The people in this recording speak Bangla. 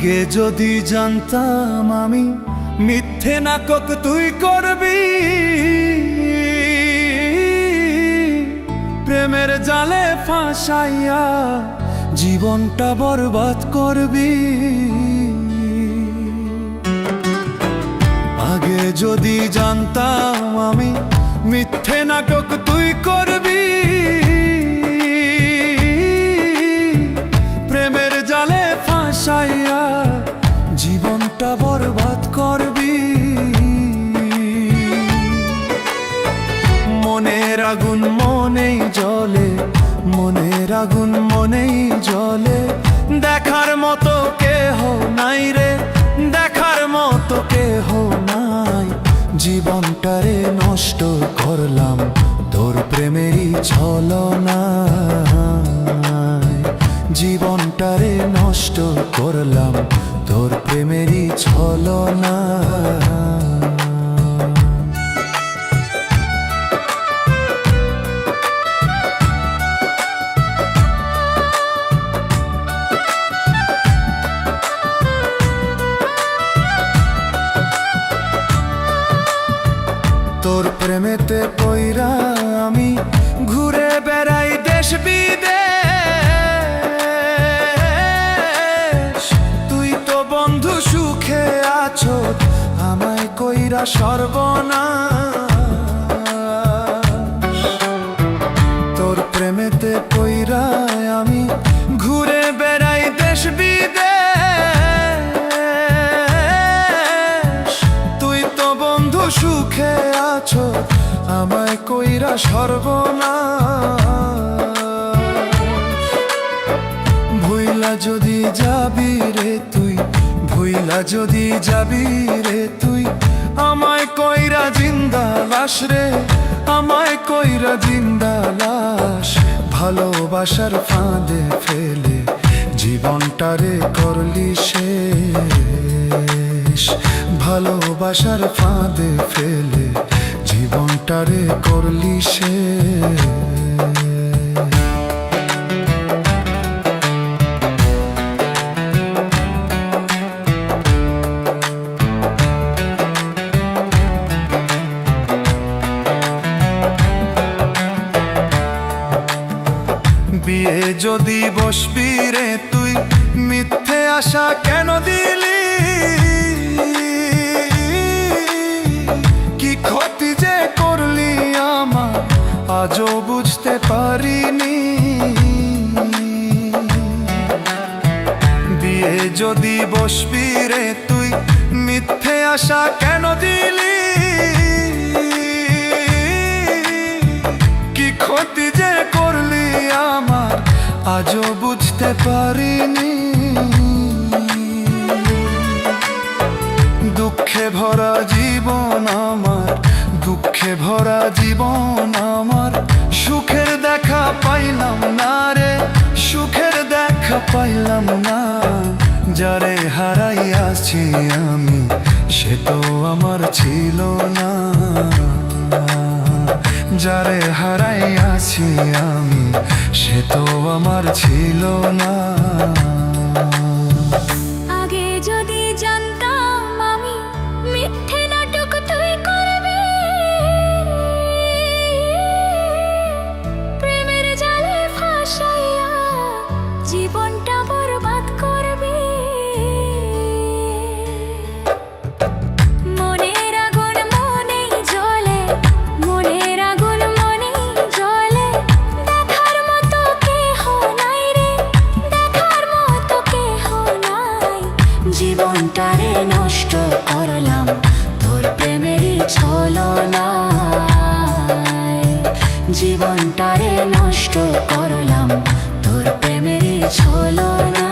আগে যদি জানতাম আমি মিথ্যে নাটক তুই করবি, প্রেমের জালে ফাঁসাইয়া জীবনটা বরবাদ করবি। আগে যদি জানতাম আমি মিথ্যে নাটক তুই করবি, প্রেমের জালে ফাঁসাইয়া জীবনটা বরবাদ করবি। মনের আগুন মনেই জ্বলে, মনের আগুন মনেই জ্বলে, দেখার মতো কেহ নাই রে, দেখার মতো কেহ নাই। জীবনটারে নষ্ট করলাম তোর প্রেমেরই ছলনায়, জীবনটারে নষ্ট করলাম তোর প্রেমেরই ছলনায়। তোর প্রেমেতে পইরা আমি ঘুরে বেড়াই দেশ বিদেশ, তুই তো বন্ধু সুখে আছো আমায় কইরা সর্বনাশ। তোর প্রেমেতে পইরা আমি ঘুরে বেড়াই দেশ বিদেশ, তুই তো বন্ধু সুখে আছো আমায় কইরা সর্বনাশ। ভুইলা যদি যাবি রে তুই, ভুইলা যদি যাবি রে তুই, আমায় কইরা জিন্দা লাশ রে, আমায় কইরা জিন্দা লাশ। ভালোবাসার ফাঁদে ফেলে জীবনটারে করলি শেষ, ভালোবাসার ফাঁদে ফেলে জীবনটারে করলি শেষ। বিয়ে যদি বসবি রে তুই, মিথ্যে আশা কেন দিলি? কি ক্ষতি যে করলি আমার আজও বুঝতে পারিনি। বিয়ে যদি বসবি রে তুই, মিথ্যে আশা কেন দিলি? কি ক্ষতি যে করলি আমার আজও বুঝতে পারিনি। দুঃখে ভরা জীবন আমার, দুঃখে ভরা জীবন আমার, সুখের দেখা পাইলাম না রে, সুখের দেখা পাইলাম না। যারে হারাইয়াছি আমি সে তো আমার ছিল না, যারে হারাইয়াছি আমি সে তো আমার ছিল না। আগে যদি জানতাম আমি মিথ্যে নাটক তুই করবি, প্রেমের জালে ফাঁসাইয়া জীবনটা বরবাদ করবি। মনের আগুন মনেই জ্বলে, মনের আগুন মনেই জ্বলে, দেখার মতো কেহ নাই রে, দেখার মতো কেহ নাই। জীবনটারে নষ্ট করলাম তোর প্রেমেরই ছলনায়, জীবনটারে নষ্ট করলাম তোর প্রেমেরই ছলনায়।